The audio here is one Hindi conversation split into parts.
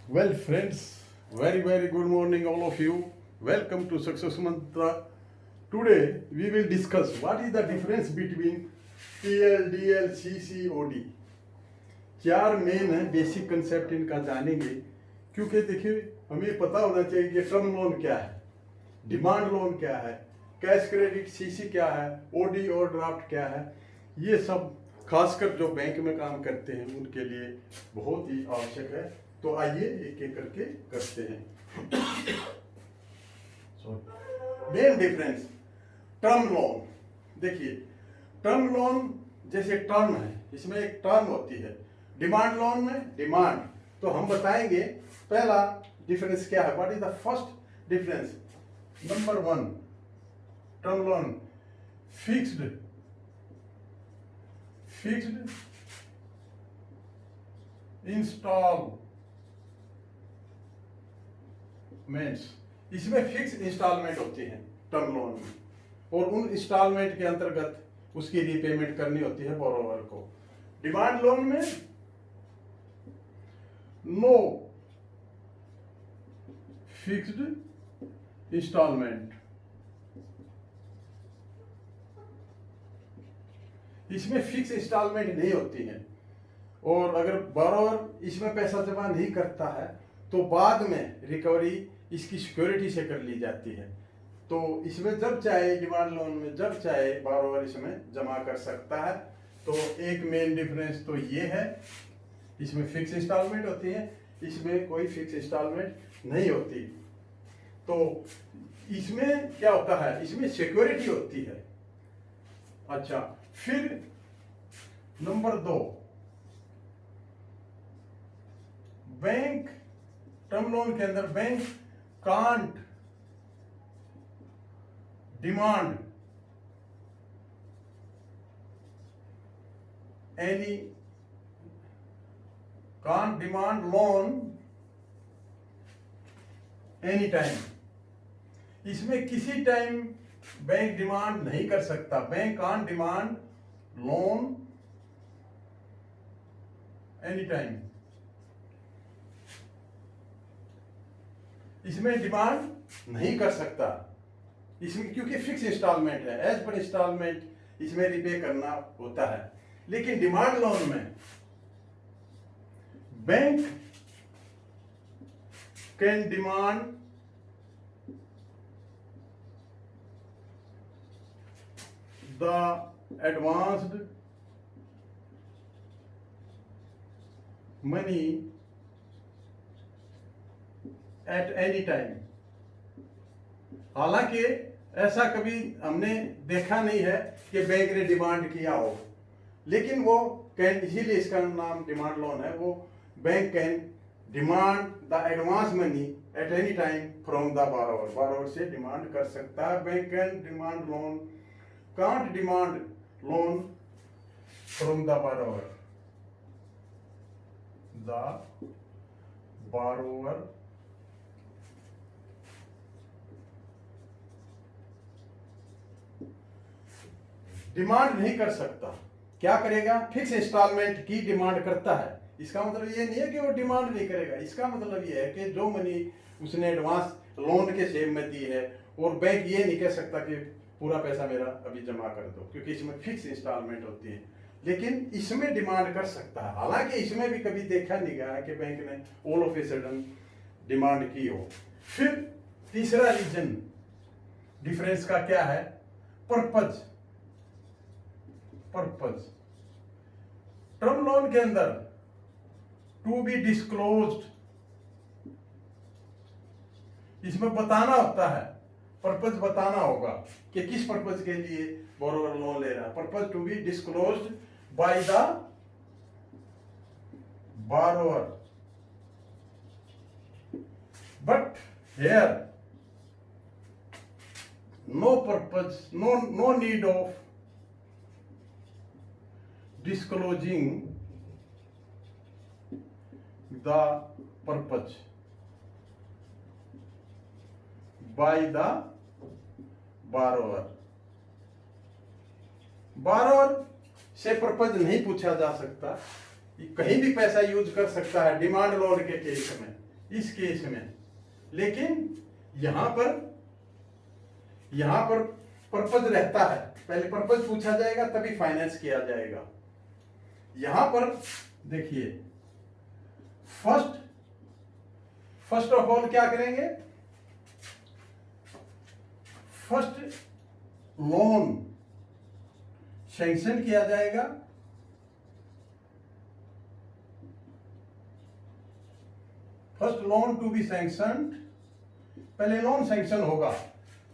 Well, friends, very good morning, all of you. Welcome to Success Mantra. Today, we will discuss what is the difference between PL, DL, CC, OD. चार मेन है बेसिक कंसेप्ट इनका जानेंगे, क्योंकि देखिए हमें पता होना चाहिए कि टर्म लोन क्या है, डिमांड लोन क्या है, कैश क्रेडिट सीसी क्या है, ओडी और ड्राफ्ट क्या है। ये सब खासकर जो बैंक में काम करते हैं उनके लिए बहुत ही आवश्यक है। तो आइए एक एक करके करते हैं। Main difference term loan. देखिए टर्म लोन जैसे टर्म है, इसमें एक टर्म होती है। डिमांड लोन में डिमांड, तो हम बताएंगे पहला डिफरेंस क्या है। What is the first difference? Number one, term loan fixed installments. इसमें फिक्स इंस्टॉलमेंट होती है टर्म लोन में, और उन इंस्टॉलमेंट के अंतर्गत उसकी रीपेमेंट करनी होती है बोरोवर को। डिमांड लोन में नो फिक्स्ड इंस्टॉलमेंट, इसमें फिक्स इंस्टॉलमेंट नहीं होती है, और अगर बोरोवर इसमें पैसा जमा नहीं करता है तो बाद में रिकवरी इसकी सिक्योरिटी से कर ली जाती है। तो इसमें जब चाहे, डिमांड लोन में जब चाहे बोरोवर इसमें जमा कर सकता है। तो एक मेन डिफरेंस तो ये है, इसमें फिक्स इंस्टॉलमेंट होती है, इसमें कोई फिक्स इंस्टॉलमेंट नहीं होती। तो इसमें क्या होता है, इसमें सिक्योरिटी होती है। अच्छा, फिर नंबर दो, बैंक टर्म लोन के अंदर bank can't demand loan any time. इसमें किसी टाइम बैंक डिमांड नहीं कर सकता। Bank can't demand loan any time, इसमें डिमांड नहीं कर सकता, इसमें क्योंकि फिक्स इंस्टॉलमेंट है, एज पर इंस्टॉलमेंट इसमें रिपे करना होता है। लेकिन डिमांड लोन में bank can demand the advanced money at any time. हालांकि ऐसा कभी हमने देखा नहीं है कि बैंक ने डिमांड किया हो, लेकिन वो कैन, इसीलिए इसका नाम डिमांड लोन है। वो bank can demand the advance money at any time from the borrower, borrower से डिमांड कर सकता है। Bank can demand loan, can't demand loan from the borrower, demand नहीं कर सकता। क्या करेगा? फिक्स इंस्टॉलमेंट की डिमांड करता है। इसका मतलब ये नहीं है कि वो डिमांड नहीं करेगा, इसका मतलब ये है कि जो मनी उसने एडवांस लोन के सेम में दी है, और बैंक ये नहीं कह सकता कि पूरा पैसा मेरा अभी जमा कर दो, क्योंकि इसमें फिक्स इंस्टॉलमेंट होती है। लेकिन इसमें डिमांड कर सकता है। हालांकि इसमें भी कभी देखा नहीं गया कि बैंक ने all of a sudden demand की हो। फिर तीसरा रीजन डिफरेंस का क्या है? पर्पज। टर्म लोन के अंदर टू बी डिस्क्लोज्ड, इसमें बताना होता है, पर्पज बताना होगा कि किस पर्पज के लिए बोरोवर लोन ले रहा है। Purpose to be disclosed by the borrower, but here no purpose, no need of disclosing the purpose by the borrower। borrower से पर्पज नहीं पूछा जा सकता, कहीं भी पैसा यूज कर सकता है डिमांड लोन के केस में। इस केस में। लेकिन यहां पर पर्पज रहता है, पहले पर्पज पूछा जाएगा तभी फाइनेंस किया जाएगा। यहां पर देखिए, फर्स्ट ऑफ ऑल क्या करेंगे, फर्स्ट लोन सैंक्शन किया जाएगा, first loan to be sanction, पहले लोन सैंक्शन होगा,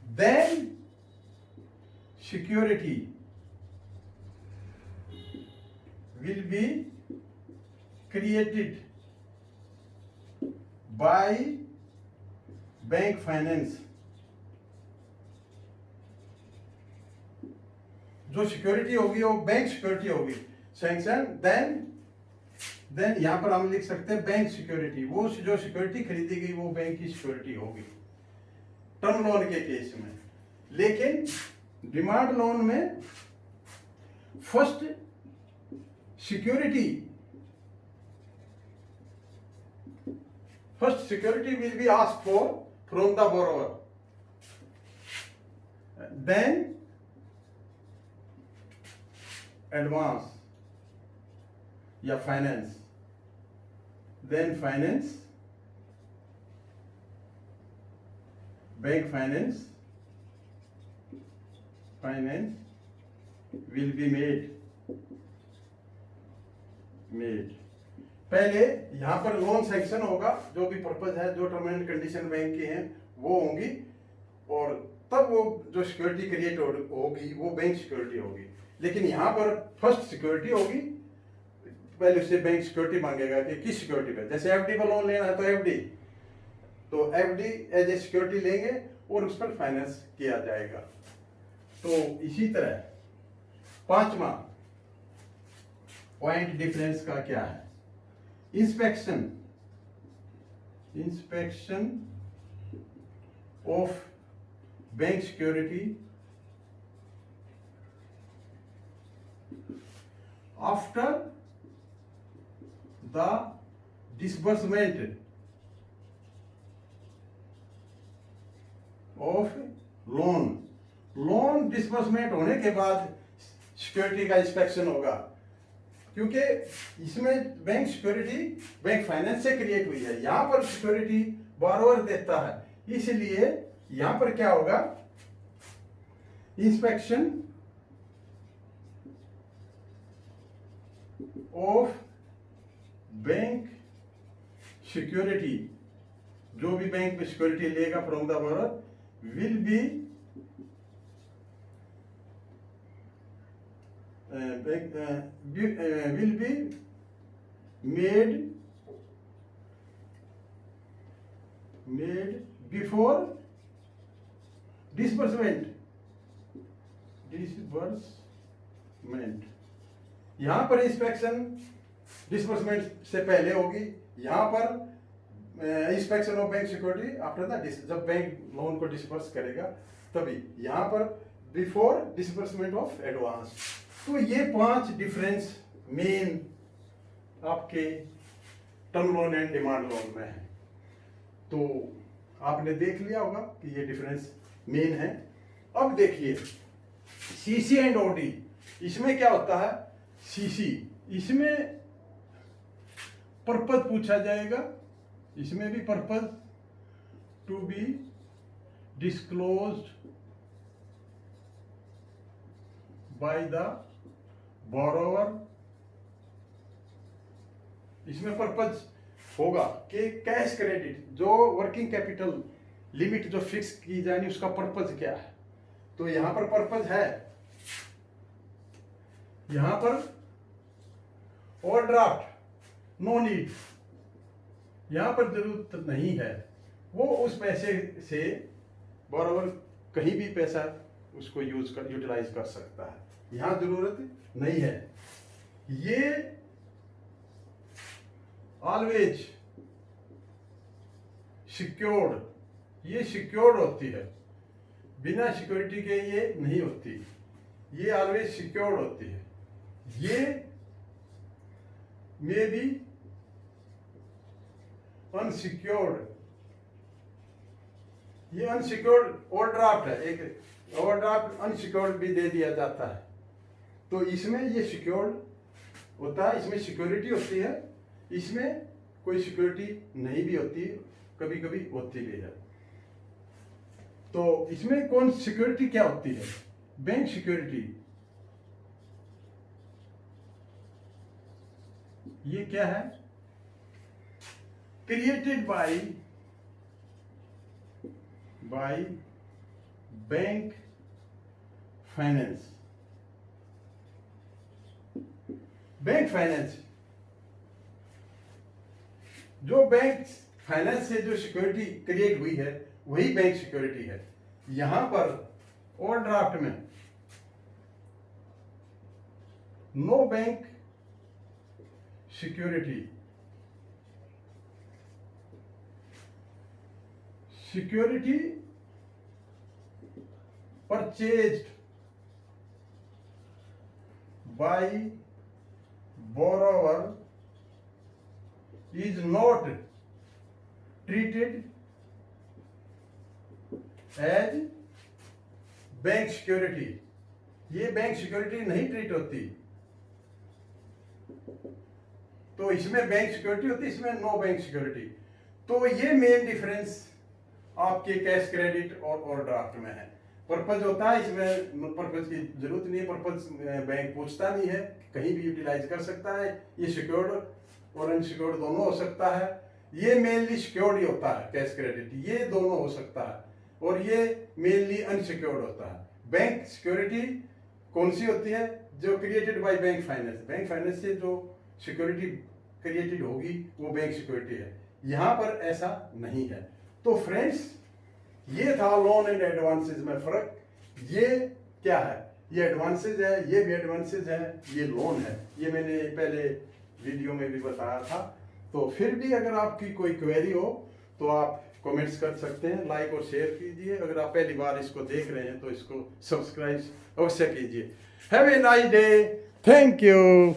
then security will be created by bank finance. जो सिक्योरिटी होगी वो बैंक सिक्योरिटी होगी, सैंक्शन, देन यहां पर हम लिख सकते हैं बैंक सिक्योरिटी, वो जो सिक्योरिटी खरीदी गई वो बैंक की सिक्योरिटी होगी टर्म लोन के केस में। लेकिन डिमांड लोन में first security will be asked for from the borrower, then advance या finance, then finance, bank finance will be made. पहले यहां पर लोन सैंक्शन होगा, जो भी पर्पज है, जो टर्म एंड कंडीशन बैंक की हैं वो होंगी, और तब वो जो सिक्योरिटी क्रिएट होगी वो बैंक सिक्योरिटी होगी। लेकिन यहां पर फर्स्ट सिक्योरिटी होगी, पहले उससे बैंक सिक्योरिटी मांगेगा कि किस सिक्योरिटी पे, जैसे एफडी पर लोन लेना है तो एफडी एज ए सिक्योरिटी लेंगे और उस पर फाइनेंस किया जाएगा। तो इसी तरह पांचवा पॉइंट डिफरेंस का क्या है, inspection of bank security after the disbursement of loan disbursement होने के बाद सिक्योरिटी का इंस्पेक्शन होगा, क्योंकि इसमें बैंक सिक्योरिटी बैंक फाइनेंस से क्रिएट हुई है, यहां पर सिक्योरिटी बोरोवर देता है, इसलिए यहां पर क्या होगा, इंस्पेक्शन ऑफ बैंक सिक्योरिटी, जो भी बैंक में सिक्योरिटी लेगा from the borrower will be made before disbursement। यहां पर इंस्पेक्शन डिसबर्समेंट से पहले होगी, यहां पर inspection of bank security after the जब बैंक लोन को डिसबर्स करेगा तभी, यहां पर बिफोर डिसबर्समेंट ऑफ एडवांस। तो ये 5 डिफरेंस मेन आपके term loan and demand loan में है। तो आपने देख लिया होगा कि ये डिफरेंस मेन है। अब देखिए सीसी एंड ओडी, इसमें क्या होता है, सीसी इसमें पर्पज पूछा जाएगा, इसमें भी purpose to be disclosed by the borrower, इसमें पर्पज होगा कि कैश क्रेडिट जो वर्किंग कैपिटल लिमिट जो फिक्स की जानी उसका पर्पज क्या है। तो यहां पर पर्पज है, यहां पर ओवरड्राफ्ट नो नीड, यहां पर जरूरत नहीं है, वो उस पैसे से बोरोवर कहीं भी पैसा उसको यूटिलाइज कर सकता है, यहां जरूरत नहीं है। ये ऑलवेज सिक्योर्ड, ये सिक्योर्ड होती है, बिना सिक्योरिटी के ये नहीं होती, ये ऑलवेज सिक्योर्ड होती है। ये मे बी अनसिक्योर्ड, ये अनसिक्योर्ड ओवरड्राफ्ट है, एक ओवरड्राफ्ट अनसिक्योर्ड भी दे दिया जाता है। तो इसमें ये सिक्योर्ड होता है, इसमें सिक्योरिटी होती है, इसमें कोई सिक्योरिटी नहीं भी होती, कभी कभी होती भी है। तो इसमें कौन सिक्योरिटी क्या होती है? बैंक सिक्योरिटी, ये क्या है? Created by bank finance. Bank finance, जो बैंक फाइनेंस से जो सिक्योरिटी क्रिएट हुई है वही बैंक सिक्योरिटी है। यहां पर ओवरड्राफ्ट में no bank security, security purchased by borrower is not treated as bank security. ये बैंक सिक्योरिटी नहीं ट्रीट होती। तो इसमें बैंक सिक्योरिटी होती है, इसमें नो बैंक सिक्योरिटी। तो ये मेन डिफरेंस आपके कैश क्रेडिट और ओवरड्राफ्ट में है। पर्पज होता है, इसमें पर्पज की जरूरत नहीं है, पर्पज बैंक पूछता नहीं है, कहीं भी यूटिलाइज कर सकता है। ये सिक्योर्ड और अनसिक्योर्ड दोनों हो सकता है। ये मेनली सिक्योर्ड ही होता है कैश क्रेडिट, ये दोनों हो सकता है, और ये मेनली अनसिक्योर्ड होता है। बैंक सिक्योरिटी कौन सी होती है? जो created by bank finance, bank finance से जो सिक्योरिटी क्रिएटेड होगी वो बैंक सिक्योरिटी है। यहाँ पर ऐसा नहीं है। तो फ्रेंड्स, ये था लोन एंड एडवांसेज में फर्क। ये क्या है? ये एडवांसेज है, ये भी एडवांसेज है, ये लोन है। ये मैंने पहले वीडियो में भी बताया था। तो फिर भी अगर आपकी कोई क्वेरी हो तो आप कमेंट्स कर सकते हैं, लाइक और शेयर कीजिए। अगर आप पहली बार इसको देख रहे हैं तो इसको सब्सक्राइब अवश्य कीजिए। Have a nice day, thank you.